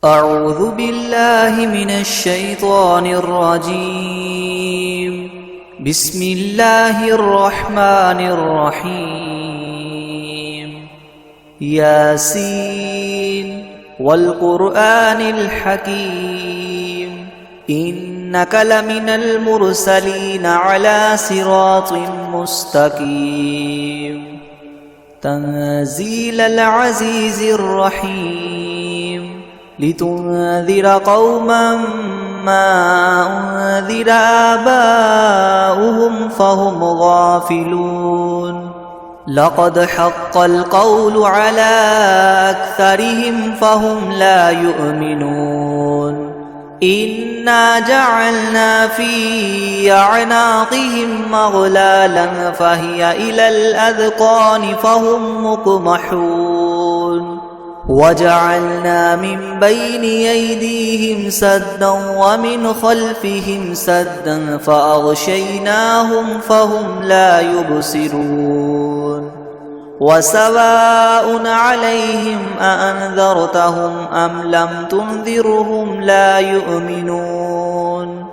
أعوذ بالله من الشيطان الرجيم. بسم الله الرحمن الرحيم. ياسين والقرآن الحكيم إنك لمن المرسلين على صراط مستقيم تنزيل العزيز الرحيم لتنذر قوما ما أنذر آباؤهم فهم غافلون لقد حق القول على أكثرهم فهم لا يؤمنون إنا جعلنا في أعناقهم مغلالا فهي إلى الأذقان فهم مقمحون وجعلنا من بين أيديهم سدا ومن خلفهم سدا فأغشيناهم فهم لا يبصرون وسواء عليهم أأنذرتهم أم لم تنذرهم لا يؤمنون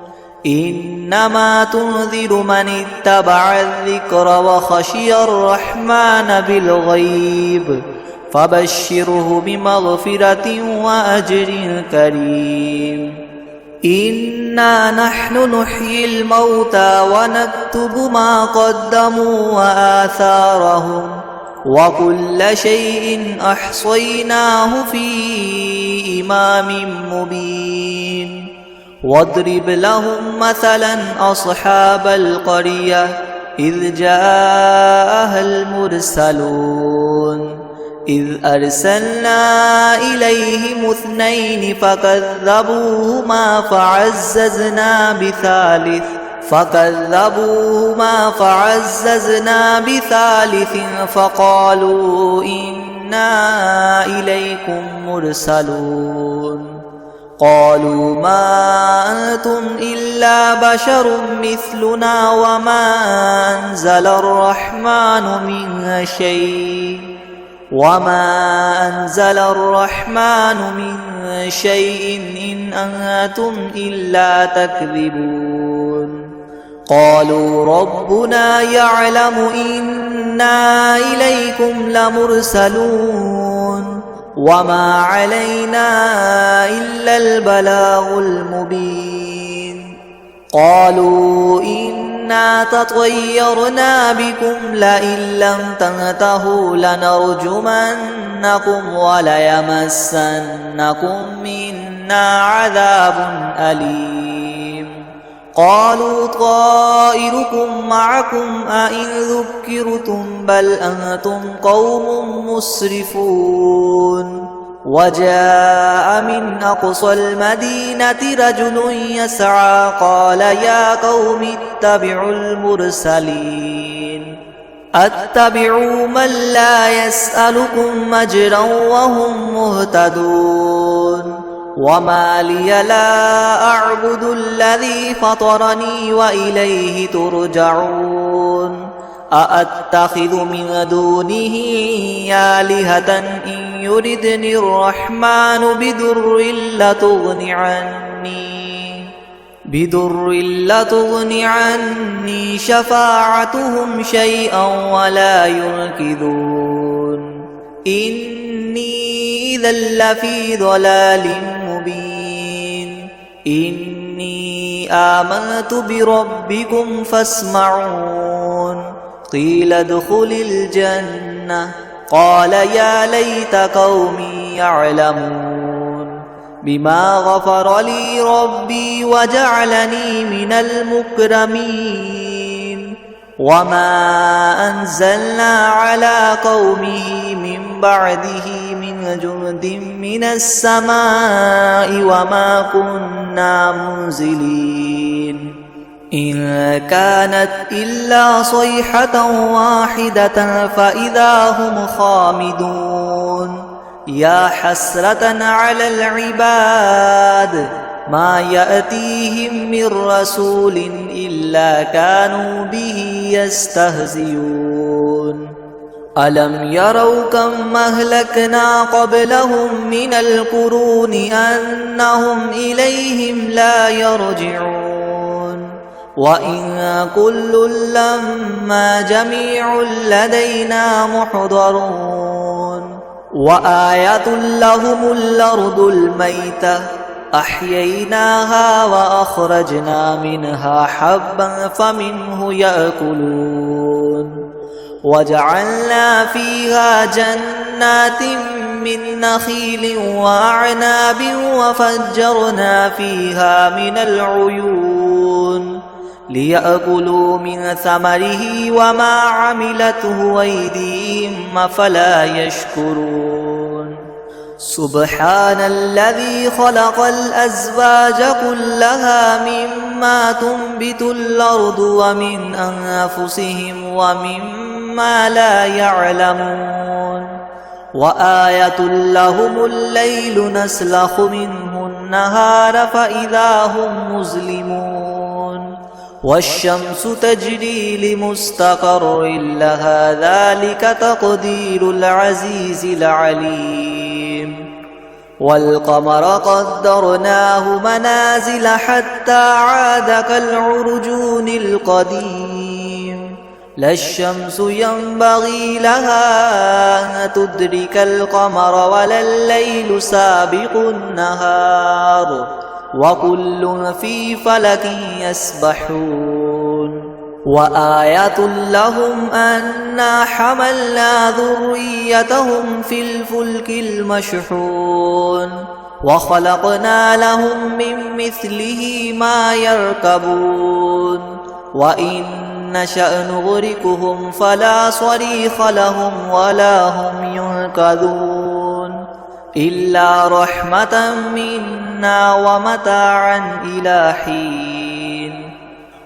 إنما تنذر من اتبع الذكر وخشي الرحمن بالغيب فبشره بمغفرة وأجر كريم إنا نحن نحيي الموتى ونكتب ما قدموا وآثارهم وكل شيء أحصيناه في إمام مبين واضرب لهم مثلا أصحاب القرية إذ جاءها المرسلون إذ أرسلنا إليهم اثنين فكذبوهما فعززنا بثالث فقالوا إنا إليكم مرسلون قالوا ما أنتم إلا بشر مثلنا وما أنزل الرحمن من شيء إن أنتم إلا تكذبون قالوا ربنا يعلم إنا إليكم لمرسلون وما علينا إلا البلاغ المبين قالوا إنا تطيرنا بكم لئن لم تنتهوا لنرجمنكم وليمسنكم منا عذاب أليم قالوا طائركم معكم أئن ذكرتم بل أنتم قوم مسرفون وجاء من أقصى المدينة رجل يسعى قال يا قوم اتبعوا المرسلين أتبعوا من لا يسألكم أجرا وهم مهتدون وما لي لا أعبد الذي فطرني وإليه ترجعون أأتخذ من دونه آلهة إن يردني الرحمن بدر لتغن عني شفاعتهم شيئا ولا ينقذون إني إذا لفي ضلال مبين إني آمنت بربكم فاسمعون قيل ادخل الجنة قال يا ليت قومي يعلمون بما غفر لي ربي وجعلني من المكرمين وما أنزلنا على قومه من بعده من جند من السماء وما كنا منزلين إن كانت إلا صيحة واحدة فإذا هم خامدون يا حسرة على العباد ما يأتيهم من رسول إلا كانوا به يستهزئون ألم يروا كم أهلكنا قبلهم من القرون أنهم إليهم لا يرجعون وإن كل لما جميع لدينا محضرون وآية لهم الأرض الميتة أحييناها وأخرجنا منها حبا فمنه يأكلون وجعلنا فيها جنات من نخيل وأعناب وفجرنا فيها من العيون ليأكلوا من ثمره وما عملته أيديهم أفلا يشكرون سبحان الذي خلق الأزواج كلها مما تنبت الأرض ومن أنفسهم ومما لا يعلمون وآية لهم الليل نسلخ منه النهار فإذا هم مظلمون والشمس تجري لمستقر لها ذلك تقدير العزيز العليم والقمر قدرناه منازل حتى عاد كالعرجون القديم لا الشمس ينبغي لها أن تدرك القمر ولا الليل سابق النهار وكل في فلك يسبحون وآية لهم أنا حملنا ذريتهم في الفلك المشحون وخلقنا لهم من مثله ما يركبون وإن نشأ نغرقهم فلا صريخ لهم ولا هم ينقذون إلا رحمة منا ومتاعا إلى حين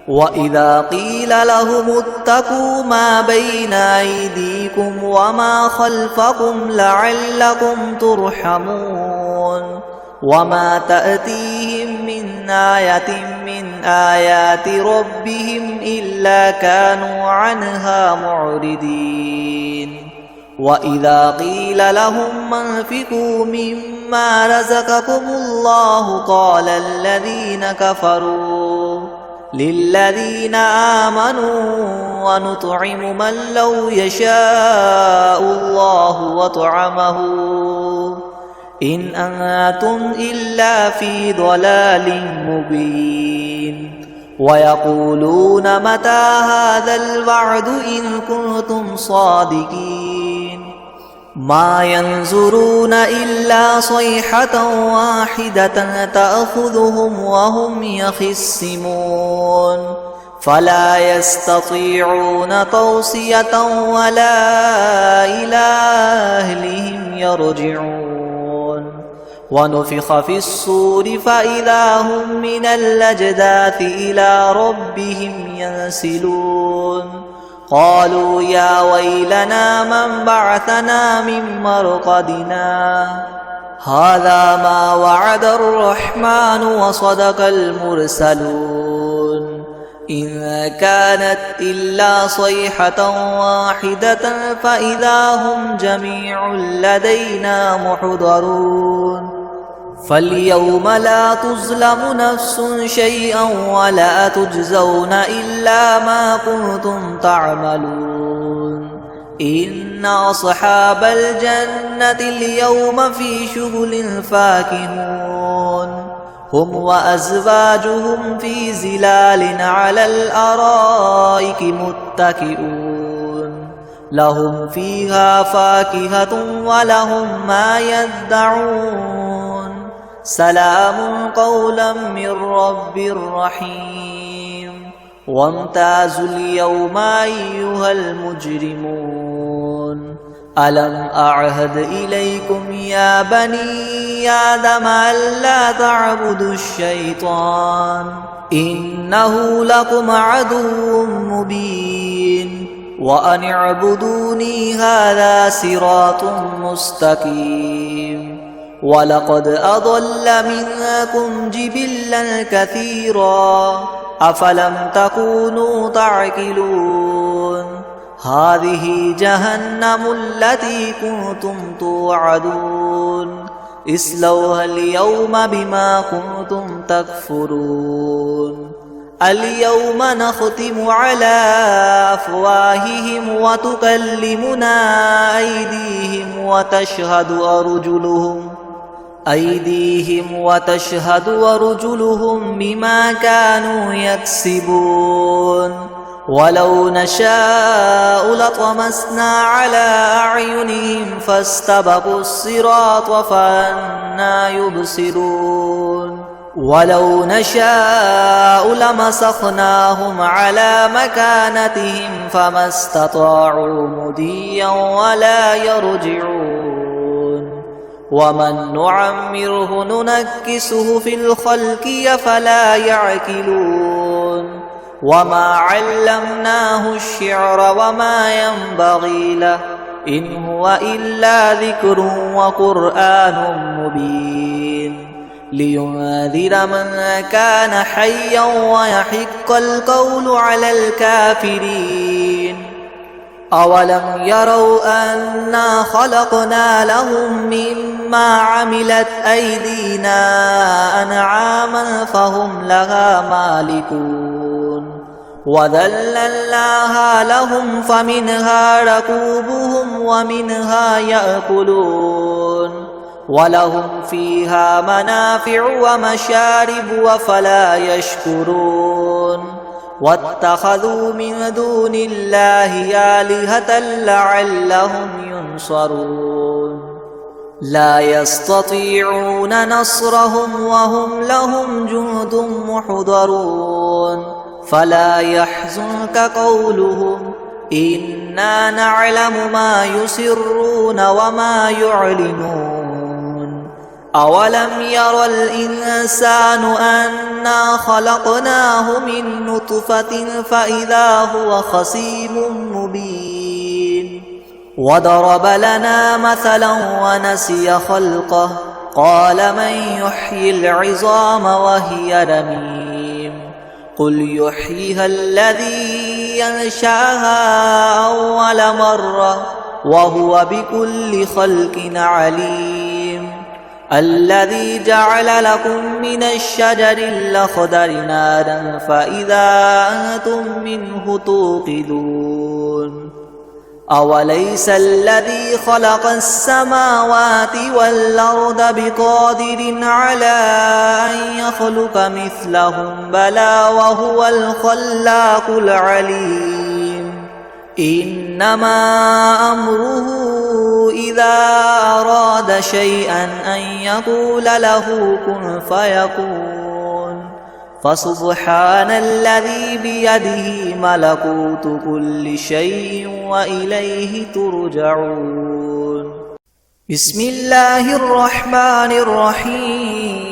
وإذا قيل لهم اتقوا ما بين أيديكم وما خلفكم لعلكم ترحمون وما تأتيهم من آية من آيات ربهم إلا كانوا عنها معرضين وإذا قيل لهم انفقوا مما رزقكم الله قال الذين كفروا للذين آمنوا ونطعم من لو يشاء الله وطعمه إن أنتم إلا في ضلال مبين ويقولون متى هذا الوعد إن كنتم صادقين ما ينظرون إلا صيحة واحدة تأخذهم وهم يخصمون فلا يستطيعون توصية ولا إلى أهلهم يرجعون ونفخ في الصور فإذا هم من الأجداث إلى ربهم ينسلون قالوا يا ويلنا من بعثنا من مرقدنا هذا ما وعد الرحمن وصدق المرسلون إن كانت إلا صيحة واحدة فإذا هم جميع لدينا محضرون فاليوم لا تظلم نفس شيئا ولا تجزون إلا ما كنتم تعملون إن أصحاب الجنة اليوم في شغل فاكهون هم وأزواجهم في ظلال على الأرائك متكئون لهم فيها فاكهة ولهم ما يدعون سلام قولا من رب رحيم وامتازوا اليوم أيها المجرمون ألم أعهد إليكم يا بني آدم ألا تعبدوا الشيطان إنه لكم عدو مبين وأن اعبدوني هذا صراط مستقيم ولقد أضل منكم جبلا كثيرا أفلم تكونوا تعقلون هذه جهنم التي كنتم توعدون اصلوها اليوم بما كنتم تكفرون اليوم نختم على أفواههم وتكلمنا أيديهم وتشهد أرجلهم بما كانوا يكسبون ولو نشاء لطمسنا على أعينهم فاستبقوا الصراط فأنى يبصرون ولو نشاء لمسخناهم على مكانتهم فما استطاعوا مضيا ولا يرجعون ومن نعمره ننكسه في الخلق أفلا يعقلون وما علمناه الشعر وما ينبغي له إن هو إلا ذكر وقرآن مبين لينذر من كان حيا ويحق القول على الكافرين أولم يروا أنا خلقنا لهم مما عملت أيدينا أنعاما فهم لها مالكون وذللناها لهم فمنها ركوبهم ومنها يأكلون ولهم فيها منافع ومشارب أفلا يشكرون واتخذوا من دون الله آلهة لعلهم ينصرون لا يستطيعون نصرهم وهم لهم جند محضرون فلا يحزنك قولهم إنا نعلم ما يسرون وما يعلنون أولم ير الإنسان أنا خلقناه من نطفة فإذا هو خصيم مبين وضرب لنا مثلا ونسي خلقه قال من يحيي العظام وهي رميم قل يحييها الذي ينشأها أول مرة وهو بكل خلق عليم الذي جعل لكم من الشجر الأخضر نارا فإذا أنتم منه توقدون أوليس الذي خلق السماوات والأرض بقادر على أن يخلق مثلهم بلى وهو الخلاق العليم إنما أمره إذا أراد شيئا أن يقول له كن فيكون فسبحان الذي بيده ملكوت كل شيء وإليه ترجعون بسم الله الرحمن الرحيم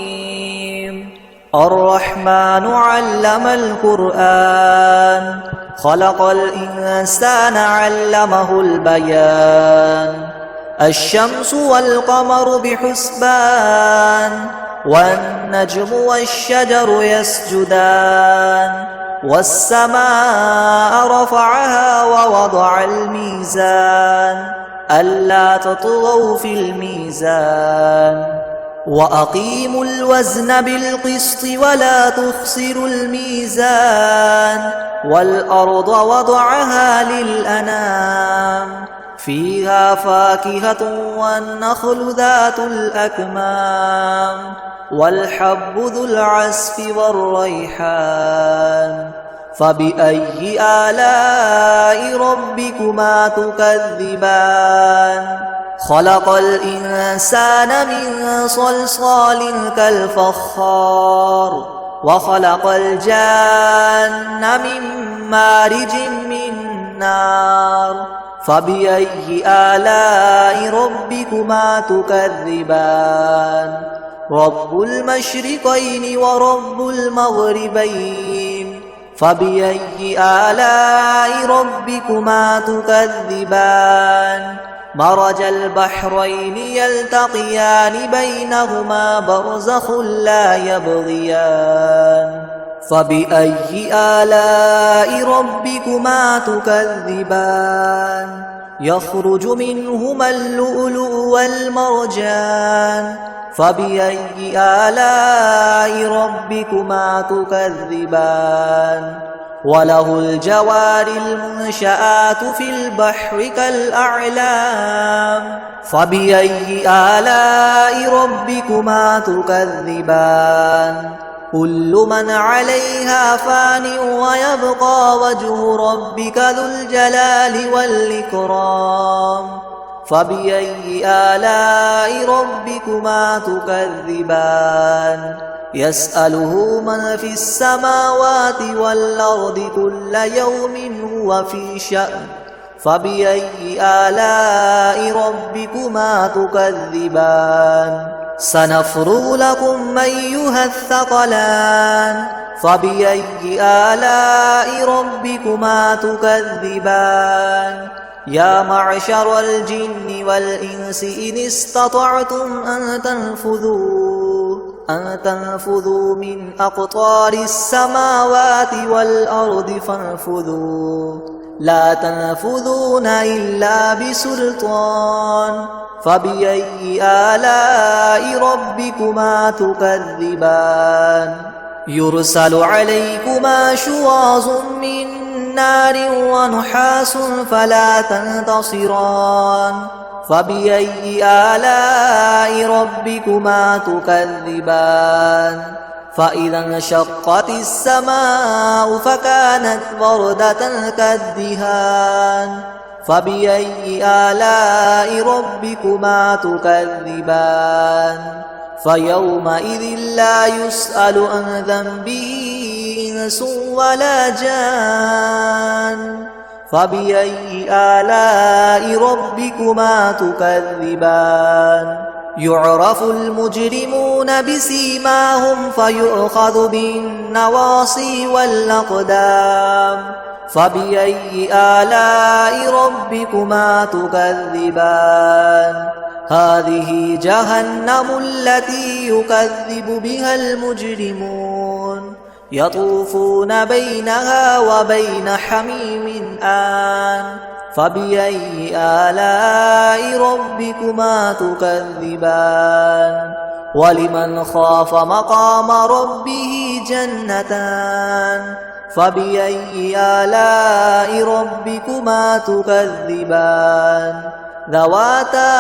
الرحمن علم القرآن خلق الإنسان علمه البيان الشمس والقمر بحسبان والنجم والشجر يسجدان والسماء رفعها ووضع الميزان ألا تطغوا في الميزان وأقيموا الوزن بالقسط ولا تخسروا الميزان والأرض وضعها للأنام فيها فاكهة والنخل ذات الأكمام والحب ذو العصف والريحان فبأي آلاء ربكما تكذبان خلق الإنسان من صلصال كالفخار وخلق الجان من مارج من نار فبأي آلاء ربكما تكذبان رب المشرقين ورب المغربين فبأي آلاء ربكما تكذبان مرج البحرين يلتقيان بينهما برزخ لا يبغيان فبأي آلاء ربكما تكذبان يخرج منهما اللؤلؤ والمرجان فبأي آلاء ربكما تكذبان وله الجوار المنشآت في البحر كالأعلام فبأي آلاء ربكما تكذبان كل من عليها فان ويبقى وجه ربك ذو الجلال والإكرام فبأي آلاء ربكما تكذبان يسأله من في السماوات والأرض كل يوم هو في شأن فبأي آلاء ربكما تكذبان سنفرغ لكم أيها الثقلان فبأي آلاء ربكما تكذبان يا معشر الجن والإنس إن استطعتم أن تنفذوا من أقطار السماوات والأرض فانفذوا لا تنفذون إلا بسلطان فبأي آلاء ربكما تكذبان يرسل عليكما شواظ من نار ونحاس فلا تنتصران فبأي آلاء ربكما تكذبان فإذا انشقت السماء فكانت وردة كالدهان فبأي آلاء ربكما تكذبان فيومئذ لا يسأل عن ذنبه إنس ولا جان فبأي آلاء ربكما تكذبان يعرف المجرمون بسيماهم فيؤخذ بالنواصي والأقدام فبأي آلاء ربكما تكذبان هذه جهنم التي يكذب بها المجرمون يطوفون بينها وبين حميم آن فبأي آلاء ربكما تكذبان ولمن خاف مقام ربه جنتان فبأي آلاء ربكما تكذبان ذواتا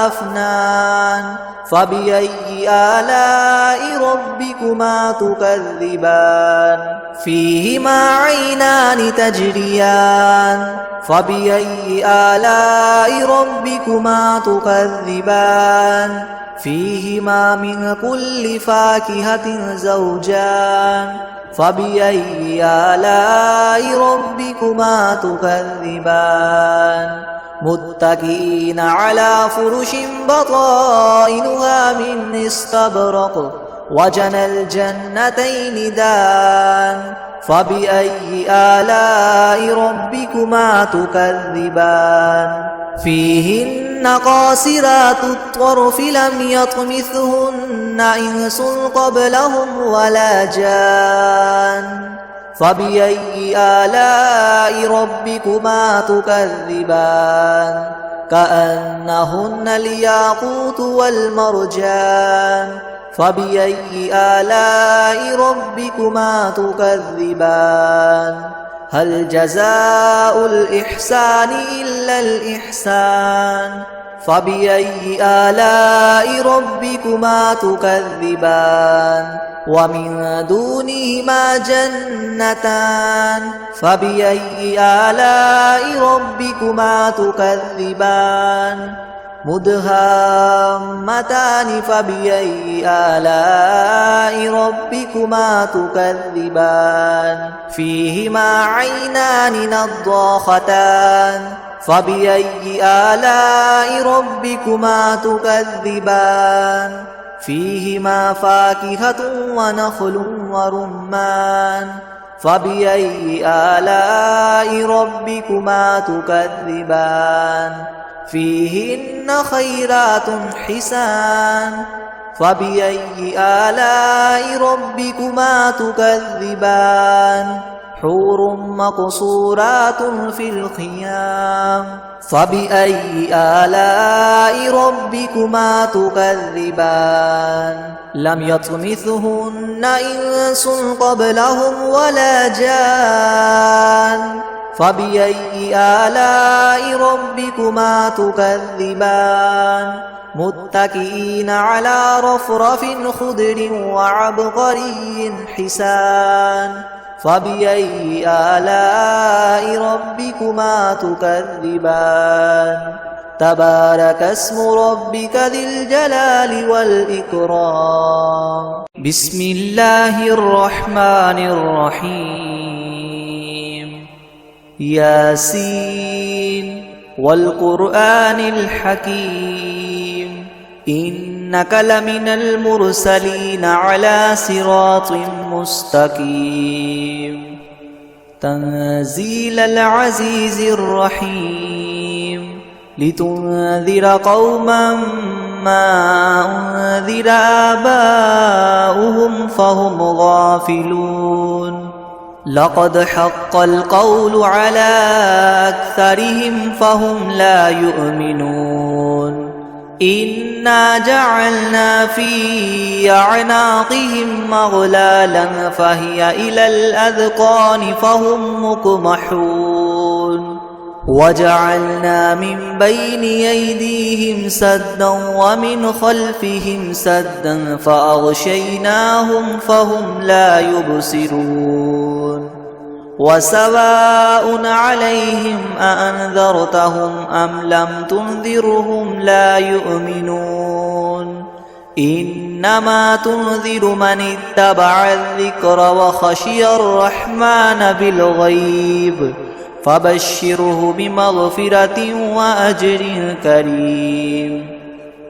أفنان فبأي آلاء ربكما تكذبان فيهما عينان تجريان فبأي آلاء ربكما تكذبان فيهما من كل فاكهة زوجان فبأي آلاء ربكما تكذبان متكئين على فرش بطائنها من استبرق وجنى الجنتين دان فبأي آلاء ربكما تكذبان فيهن قاصرات الطرف لم يطمثهن إنس قبلهم ولا جان فبأي آلاء ربكما تكذبان كأنهن الياقوت والمرجان فبأي آلاء ربكما تكذبان هل جزاء الإحسان إلا الإحسان فبأي آلاء ربكما تكذبان ومن دونهما جنتان فبأي آلاء ربكما تكذبان مدهامتان فبأي آلاء ربكما تكذبان فيهما عينان نضاختان فبأي آلاء ربكما تكذبان فيهما فاكهة ونخل ورمان فبأي آلاء ربكما تكذبان فيهن خيرات حسان فبأي آلاء ربكما تكذبان حور مقصورات في الخيام فبأي آلاء ربكما تكذبان لم يطمثهن إنس قبلهم ولا جان فبأي آلاء ربكما تكذبان متكئين على رفرف خضر وعبقري حسان فبأي آلاء ربكما تكذبان تبارك اسم ربك ذي الجلال والإكرام بسم الله الرحمن الرحيم ياسين والقرآن الحكيم إنك لمن المرسلين على صراط مستقيم تنزيل العزيز الرحيم لتنذر قوما ما أنذر آباؤهم فهم غافلون لقد حق القول على أكثرهم فهم لا يؤمنون إنا جعلنا في أعناقهم مغلالا فهي إلى الأذقان فهم مقمحون وجعلنا من بين أيديهم سدا ومن خلفهم سدا فأغشيناهم فهم لا يبصرون وسواء عليهم أأنذرتهم أم لم تنذرهم لا يؤمنون إنما تنذر من اتبع الذكر وخشي الرحمن بالغيب فبشره بمغفرة وأجر كريم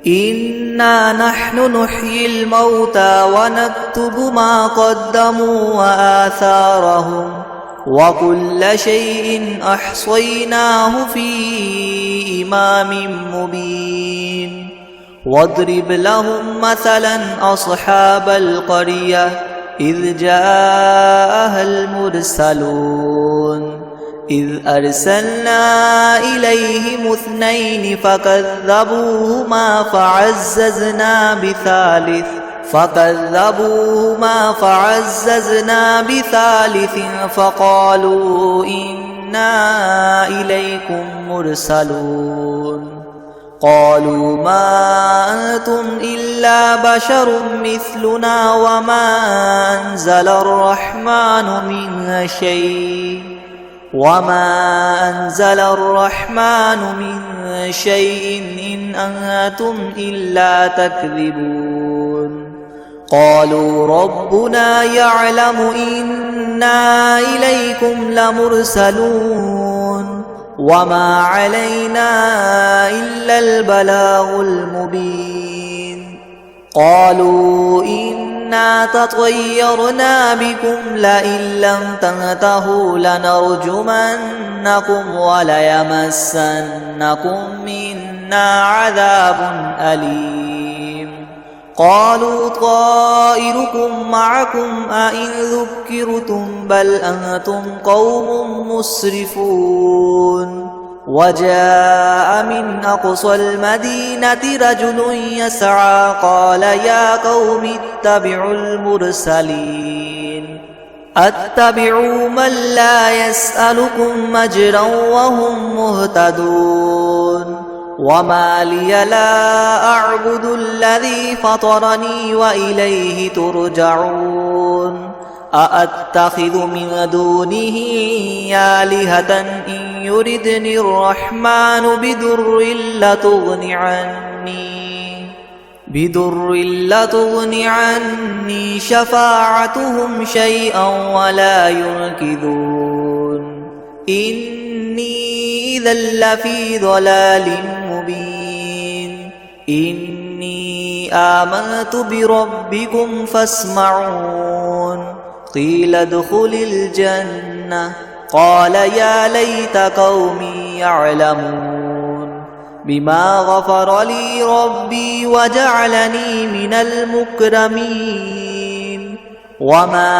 إنا نحن نحيي الموتى ونكتب ما قدموا وآثارهم وكل شيء أحصيناه في إمام مبين واضرب لهم مثلا أصحاب القرية إذ جاءها المرسلون إذ أرسلنا إليهم اثنين فكذبوهما فعززنا بثالث فقالوا إنا إليكم مرسلون قالوا ما أنتم إلا بشر مثلنا وما أنزل الرحمن من شيء إن أنتم إلا تكذبون قالوا ربنا يعلم إنا إليكم لمرسلون وما علينا إلا البلاغ المبين قالوا إنا تطيرنا بكم لئن لم تنتهوا لنرجمنكم وليمسنكم منا عذاب أليم قالوا طائركم معكم أئن ذكرتم بل أنتم قوم مسرفون وجاء من أقصى المدينة رجل يسعى قال يا قوم اتبعوا المرسلين اتبعوا من لا يسألكم أجرا وهم مهتدون وما لي لا أعبد الذي فطرني وإليه ترجعون أأتخذ من دونه آلهة إن يردني الرحمن بدر لتغن عني شفاعتهم شيئا ولا ينقذون إني إذا لفي ضلال مبين إني آمنت بربكم فاسمعون قيل ادخل الجنة قال يا ليت قومي يعلمون بما غفر لي ربي وجعلني من المكرمين وما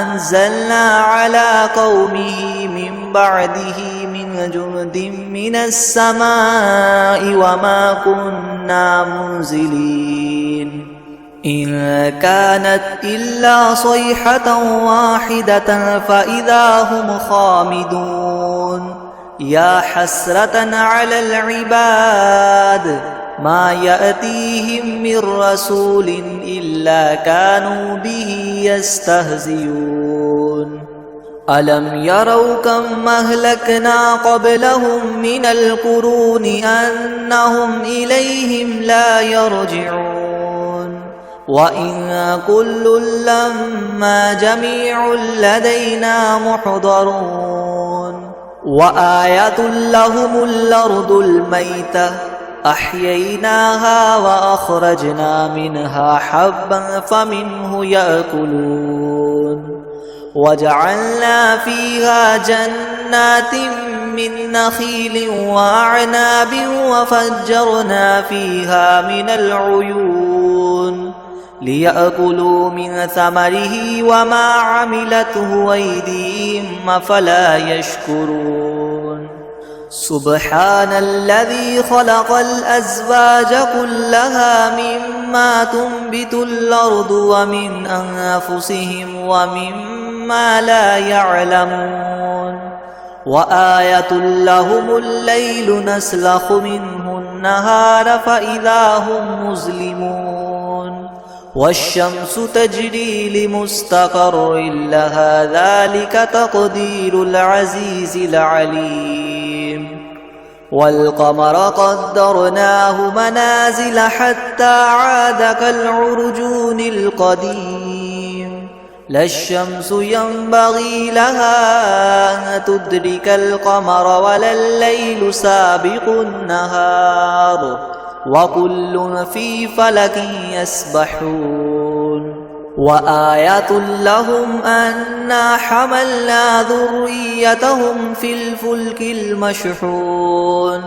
أنزلنا على قومه من بعده من جند من السماء وما كنا منزلين إن كانت إلا صيحة واحدة فإذا هم خامدون يا حسرة على العباد ما يأتيهم من رسول إلا كانوا به يستهزئون ألم يروا كم أهلكنا قبلهم من القرون أنهم إليهم لا يرجعون وإن كل لما جميع لدينا محضرون وآية لهم الأرض الميتة أحييناها وأخرجنا منها حبا فمنه يأكلون وجعلنا فيها جنات من نخيل وأعناب وفجرنا فيها من العيون ليأكلوا من ثمره وما عملته أيديهم أفلا يشكرون سبحان الذي خلق الأزواج كلها مما تنبت الأرض ومن أنفسهم ومما لا يعلمون وآية لهم الليل نسلخ منه النهار فإذا هم مظلمون والشمس تجري لمستقر لها ذلك تقدير العزيز العليم والقمر قدرناه منازل حتى عاد كالعرجون القديم لا الشمس ينبغي لها أن تدرك القمر ولا الليل سابق النهار وكل في فلك يسبحون وآية لهم أنا حملنا ذريتهم في الفلك المشحون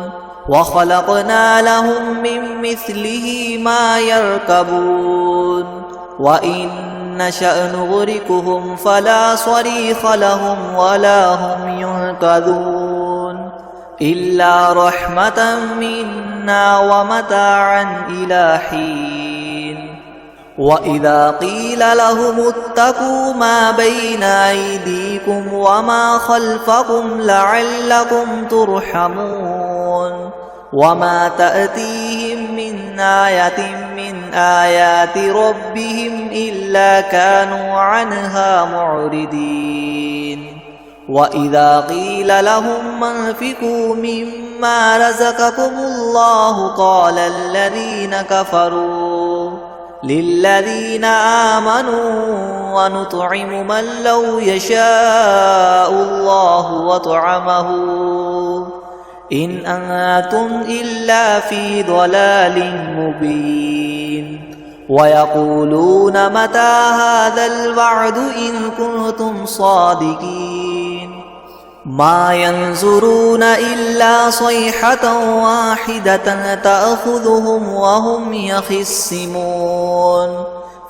وخلقنا لهم من مثله ما يركبون وإن نشأ نغرقهم فلا صريخ لهم ولا هم ينقذون إلا رحمة منا ومتاعا إلى حين وإذا قيل لهم اتقوا ما بين أيديكم وما خلفكم لعلكم ترحمون وما تأتيهم من آية من آيات ربهم إلا كانوا عنها معرضين وإذا قيل لهم انفقوا مما رزقكم الله قال الذين كفروا للذين آمنوا ونطعم من لو يشاء الله وطعمه إن أنتم إلا في ضلال مبين ويقولون متى هذا الوعد إن كنتم صادقين ما ينظرون إلا صيحة واحدة تأخذهم وهم يخصمون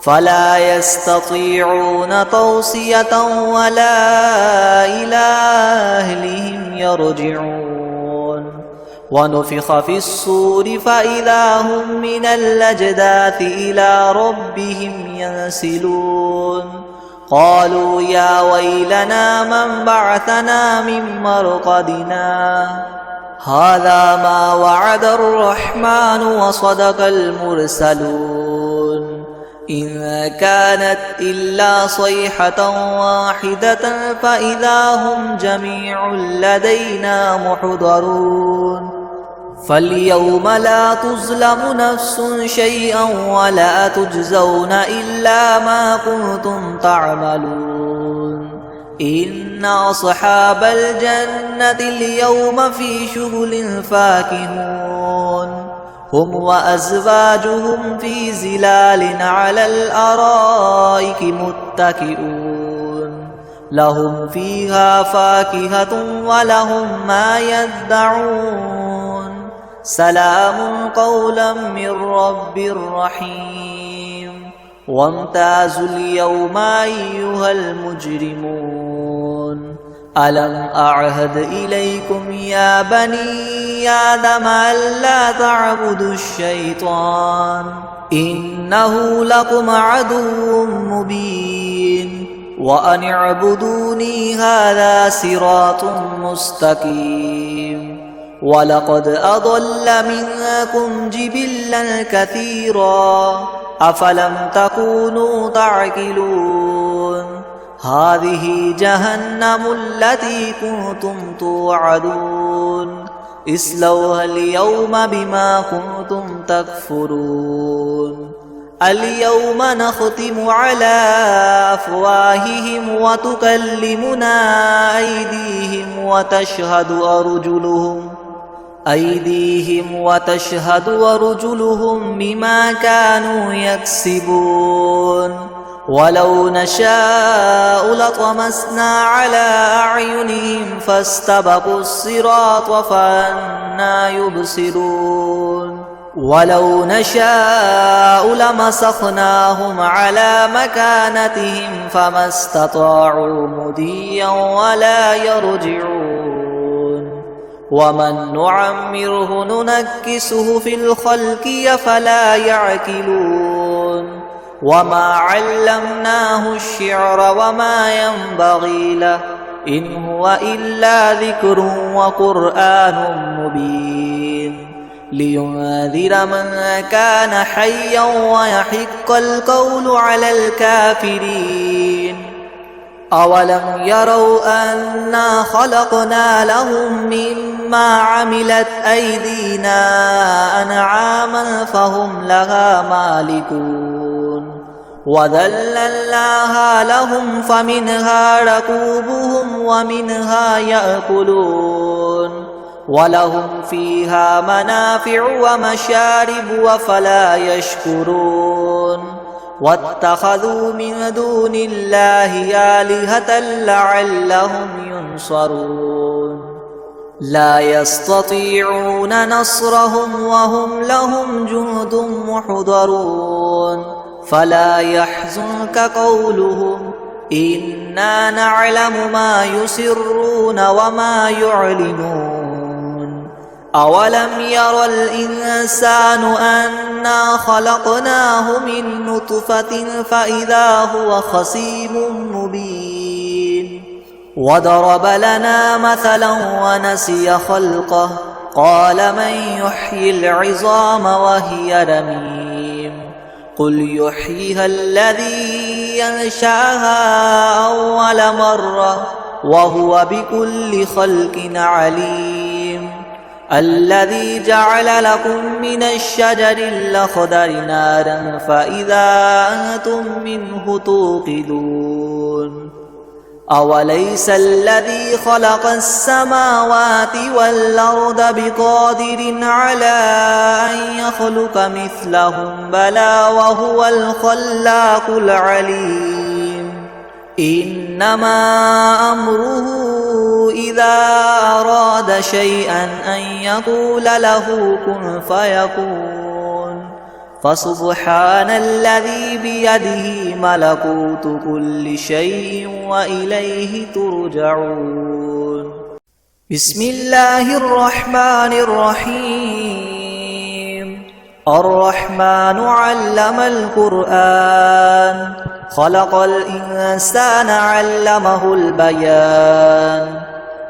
فلا يستطيعون توصية ولا إلى أهلهم يرجعون ونفخ في الصور فإذا هم من الأجداث إلى ربهم ينسلون قالوا يا ويلنا من بعثنا من مرقدنا هذا ما وعد الرحمن وصدق المرسلون إن كانت إلا صيحة واحدة فإذا هم جميع لدينا محضرون فاليوم لا تظلم نفس شيئا ولا تجزون إلا ما كنتم تعملون إن أصحاب الجنة اليوم في شغل فاكهون هم وأزواجهم في ظلال على الأرائك متكئون لهم فيها فاكهة ولهم ما يدعون سلام قولا من رب رحيم وامتازوا اليوم أيها المجرمون ألم أعهد إليكم يا بني آدم ألا تعبدوا الشيطان إنه لكم عدو مبين وأن اعبدوني هذا صراط مستقيم ولقد أضل منكم جبلا كثيرا أفلم تكونوا تعقلون هذه جهنم التي كنتم توعدون اصلوها اليوم بما كنتم تكفرون اليوم نختم على أفواههم وتكلمنا أيديهم وتشهد أرجلهم بما كانوا يكسبون ولو نشاء لطمسنا على أعينهم فاستبقوا الصراط فأنى يبصرون ولو نشاء لمسخناهم على مكانتهم فما استطاعوا مضيا ولا يرجعون ومن نعمره ننكسه في الخلق أفلا يعقلون وما علمناه الشعر وما ينبغي له إن هو إلا ذكر وقرآن مبين لينذر من كان حيا ويحق القول على الكافرين أولم يروا أنا خلقنا لهم مما عملت أيدينا أنعاما فهم لها مالكون وذللناها لهم فمنها ركوبهم ومنها يأكلون ولهم فيها منافع ومشارب وفلا يشكرون واتخذوا من دون الله آلهة لعلهم ينصرون لا يستطيعون نصرهم وهم لهم جند محضرون فلا يحزنك قولهم إنا نعلم ما يسرون وما يعلنون أولم ير الإنسان أنا خلقناه من نطفة فإذا هو خصيم مبين وضرب لنا مثلا ونسي خلقه قال من يحيي العظام وهي رميم قل يحييها الذي ينشأها أول مرة وهو بكل خلق عليم الذي جعل لكم من الشجر الأخضر نارا فإذا أنتم منه توقدون أوليس الذي خلق السماوات والأرض بقادر على أن يخلق مثلهم بلى وهو الخلاق العليم إنما أمره إذا أراد شيئا أن يقول له كن فيكون فسبحان الذي بيده ملكوت كل شيء وإليه ترجعون بسم الله الرحمن الرحيم الرحمن علم القرآن خلق الإنسان علمه البيان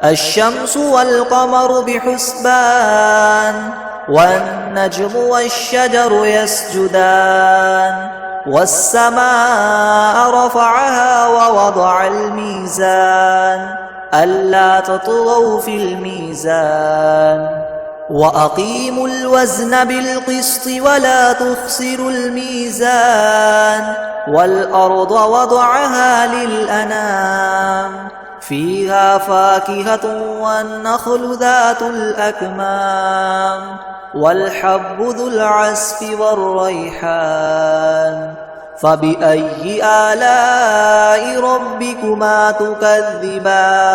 الشمس والقمر بحسبان والنجم والشجر يسجدان والسماء رفعها ووضع الميزان ألا تطغوا في الميزان وأقيموا الوزن بالقسط ولا تخسروا الميزان والأرض وضعها للأنام فيها فاكهة والنخل ذات الأكمام والحب ذو العصف والريحان فبأي آلاء ربكما تكذبان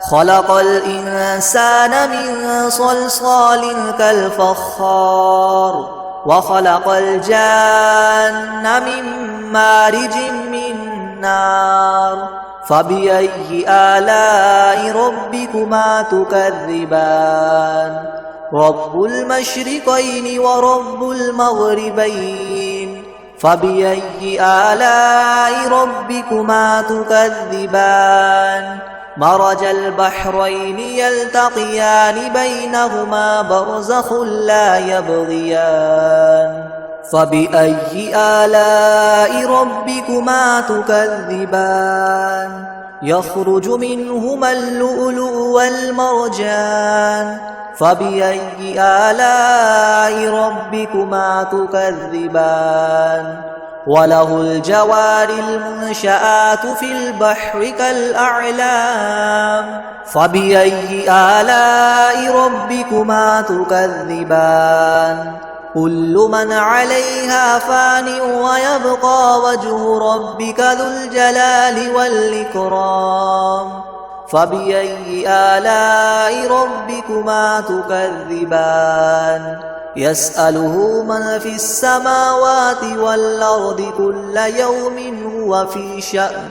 خلق الإنسان من صلصال كالفخار وخلق الجان من مارج من نار فبأي آلاء ربكما تكذبان رب المشرقين ورب المغربين فبأي آلاء ربكما تكذبان مرج البحرين يلتقيان بينهما برزخ لا يبغيان فبأي آلاء ربكما تكذبان يخرج منهما اللؤلؤ والمرجان فبأي آلاء ربكما تكذبان وله الجوار المنشآت في البحر كالأعلام فبأي آلاء ربكما تكذبان كل من عليها فان ويبقى وجه ربك ذو الجلال والإكرام فبأي آلاء ربكما تكذبان يسأله من في السماوات والأرض كل يوم هو في شأن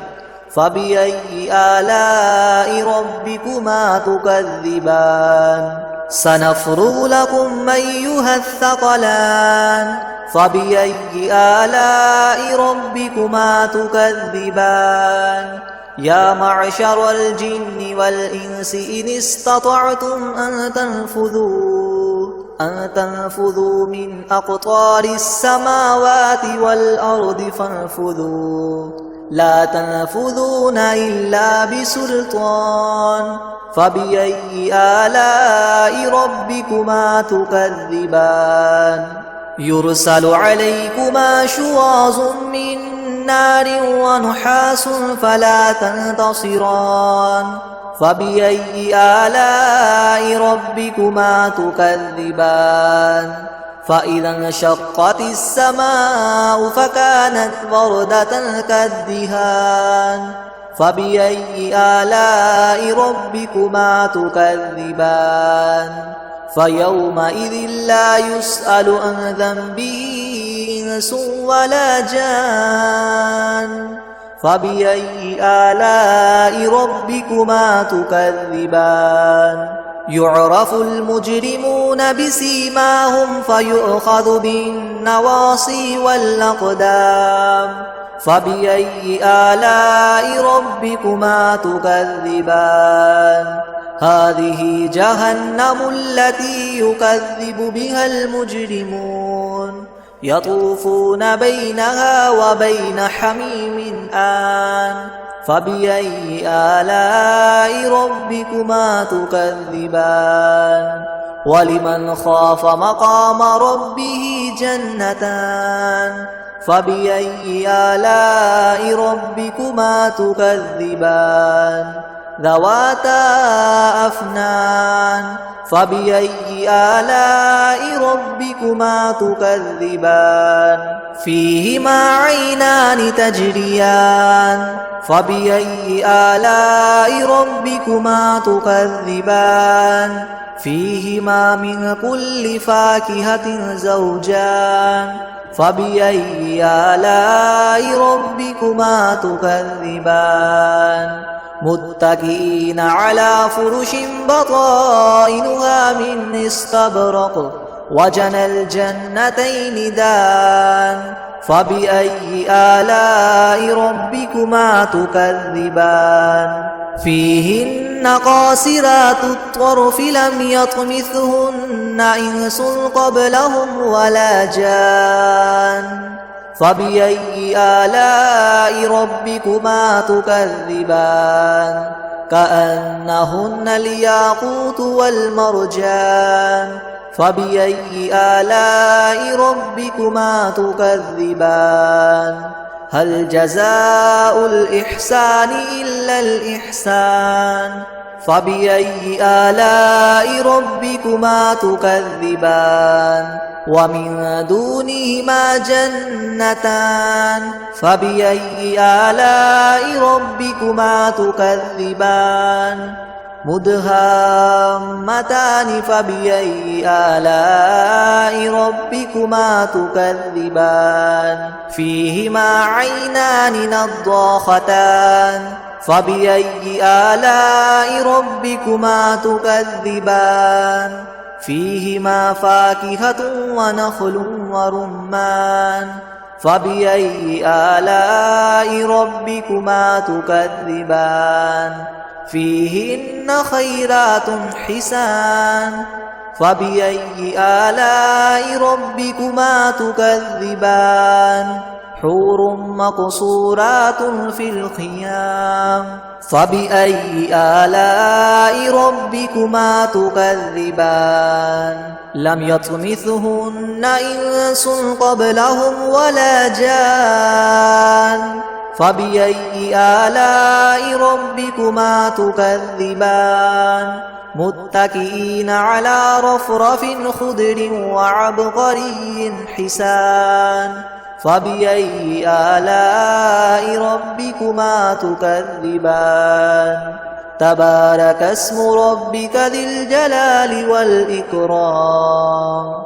فبأي آلاء ربكما تكذبان سنفرغ لكم أيها الثقلان فبأي آلاء ربكما تكذبان يا معشر الجن والإنس إن استطعتم أن تنفذوا من أقطار السماوات والأرض فانفذوا لا تنفذون إلا بسلطان فبأي آلاء ربكما تكذبان يرسل عليكما شواظ من نار ونحاس فلا تنتصران فبأي آلاء ربكما تكذبان فإذا انشقت السماء فكانت وردة كالدهان فبأي آلاء ربكما تكذبان فيومئذ لا يسأل عن ذنبه إنس ولا جان فبأي آلاء ربكما تكذبان يعرف المجرمون بسيماهم فيؤخذ بالنواصي والأقدام فبأي آلاء ربكما تكذبان هذه جهنم التي يكذب بها المجرمون يطوفون بينها وبين حميم آن فبأي آلاء ربكما تكذبان ولمن خاف مقام ربه جنتان فبأي آلاء ربكما تكذبان ذواتا أفنان فبأي آلاء ربكما تكذبان فيهما عينان تجريان فبأي آلاء ربكما تكذبان فيهما من كل فاكهة زوجان فبأي آلاء ربكما تكذبان متكئين على فرش بطائنها من استبرق وجنى الجنتين دان فبأي آلاء ربكما تكذبان فيهن قاصرات الطرف لم يطمثهن إنس قبلهم ولا جان فبأي آلاء ربكما تكذبان كأنهن الياقوت والمرجان فبأي آلاء ربكما تكذبان هل جزاء الإحسان إلا الإحسان فبأي آلاء ربكما تكذبان ومن دونهما جنتان فبأي آلاء ربكما تكذبان مدهامتان فبأي آلاء ربكما تكذبان فيهما عينان نضاختان فبأي آلاء ربكما تكذبان فيهما فاكهة ونخل ورمان فبأي آلاء ربكما تكذبان فيهن خيرات حسان فبأي آلاء ربكما تكذبان حور مقصورات في الخيام فبأي آلاء ربكما تكذبان لم يطمثهن إنس قبلهم ولا جان فبأي آلاء ربكما تكذبان متكئين على رفرف خضر وعبقري حسان فبأي آلاء ربكما تكذبان تبارك اسم ربك ذي الجلال والإكرام